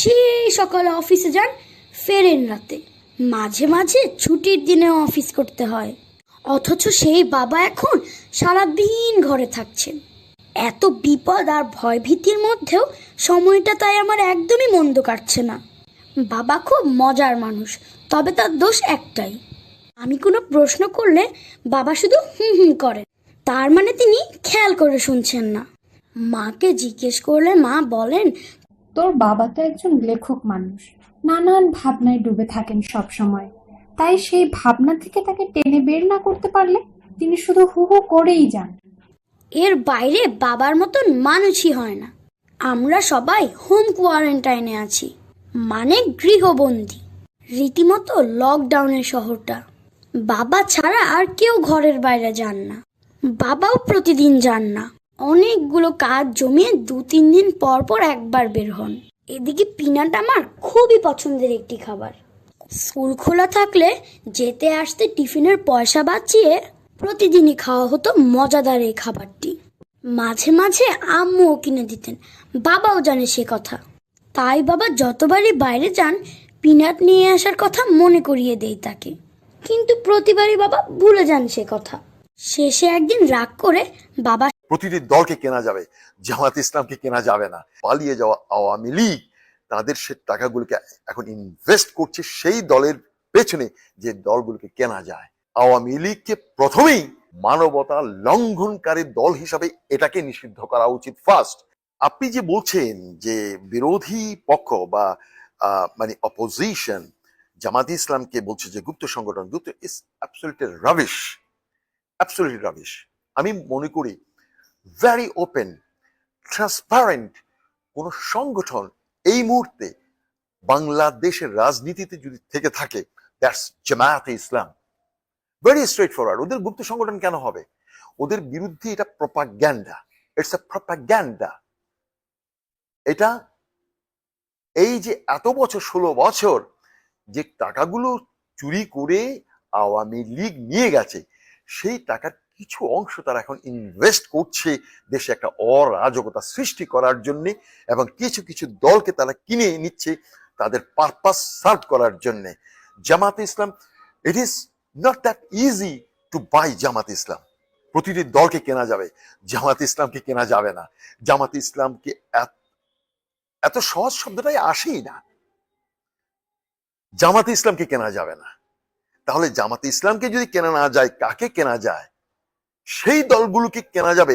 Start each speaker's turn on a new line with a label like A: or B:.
A: সেই সকালে অফিসে যান, ফেরেন রাতে। মাঝে মাঝে ছুটির দিনেও অফিস করতে হয়। অথচ সেই বাবা এখন সারাদিন ঘরে থাকছেন। এত বিপদ আর ভয়ভীতির মধ্যেও সময়টা তাই আমার একদমই মন্দ কাটছে না। বাবা খুব মজার মানুষ, তবে তার দোষ একটাই, আমি কোনো প্রশ্ন করলে বাবা শুধু হুম হুম করেন। তার মানে তিনি খেয়াল করে শুনছেন না। মাকে জিজ্ঞেস করলে মা বলেন,
B: তোর বাবা তো একজন লেখক মানুষ, নানান ভাবনায় ডুবে থাকেন সব সময়। তাই সেই ভাবনা থেকে তাকে টেনে বের না করতে পারলে তিনি শুধু হু হু করেই যান।
A: এর বাইরে বাবার মতন মানুষই হয় না। আমরা সবাই হোম কোয়ারেন্টাইনে আছি, মানে গৃহবন্দী, রীতিমতো লকডাউনের শহরটা। বাবা ছাড়া আর কেউ ঘরের বাইরে যান না, বাবাও প্রতিদিন যান না। অনেকগুলো কাজ জমিয়ে 2-3 দিন পর পর একবার বের হন। এদিকে পিনাট আমার খুবই পছন্দের একটি খাবার। স্কুল খোলা থাকলে যেতে আসতে টিফিনের পয়সা বাঁচিয়ে প্রতিদিনই খাওয়া হতো মজাদার এই খাবারটি। মাঝে মাঝে আম্মুও কিনে দিতেন, বাবাও জানে সে কথা। তাই বাবা যতবারই বাইরে যান, পিনাট নিয়ে আসার কথা মনে করিয়ে দেই তাকে। কিন্তু প্রতিবারই বাবা ভুলে যান সে কথা। শেষে একদিন রাগ করে বাবা
C: প্রতিটি দলকে কেনা যাবে, জামাত ইসলামকে কেনা যাবে না। পালিয়ে যাওয়া আওয়ামী লীগ তাদের সে টাকাগুলোকে এখন ইনভেস্ট করছে সেই দলের পেছনে যে দলগুলোকে কেনা যায়। আওয়ামী লীগকে প্রথমেই মানবতা লঙ্ঘনকারী দল হিসাবে এটাকে নিষিদ্ধ করা উচিত ফার্স্ট। আপনি যে বলছেন যে বিরোধী পক্ষ বা মানে অপোজিশন জামাত ইসলামকে বলছে যে গুপ্ত সংগঠন, গুপ্ত ইস অ্যাবসলিউটলি রাবিশ, অ্যাবসলিউটলি রাবিশ। আমি মনে করি ভেরি ওপেন ট্রান্সপারেন্ট কোন সংগঠন এই মুহূর্তে বাংলাদেশের রাজনীতিতে যদি থেকে থাকে, that's Jamaat-e Islam. Very straightforward. ওদের গুপ্ত সংগঠন কেন হবে? ওদের বিরুদ্ধে এটা প্রপাগ্যান্ডা, ইটস আ প্রপাগ্যান্ডা। এটা এই যে এত বছর 16 বছর যে টাকাগুলো চুরি করে আওয়ামী লীগ নিয়ে গেছে, সেই টাকার কিছু অংশ তারা এখন ইনভেস্ট করছে দেশে একটা অরাজকতা সৃষ্টি করার জন্য, এবং কিছু কিছু দলকে তারা কিনে নিচ্ছে তাদের পারপাস সার্ভ করার জন্য। Jamaat Islam, it is not that easy to buy Jamaat Islam. প্রতিটি দলকে কেনা যাবে, জামাত ইসলামকে কেনা যাবে না। জামাত ইসলামকে এত সহজ শব্দটাই আসেই না। জামাতে ইসলামকে কেনা যাবে না। তাহলে জামাতে ইসলামকে যদি কেনা না যায়, কাকে কেনা যায়? সেই দলগুলোকে কেনা যাবে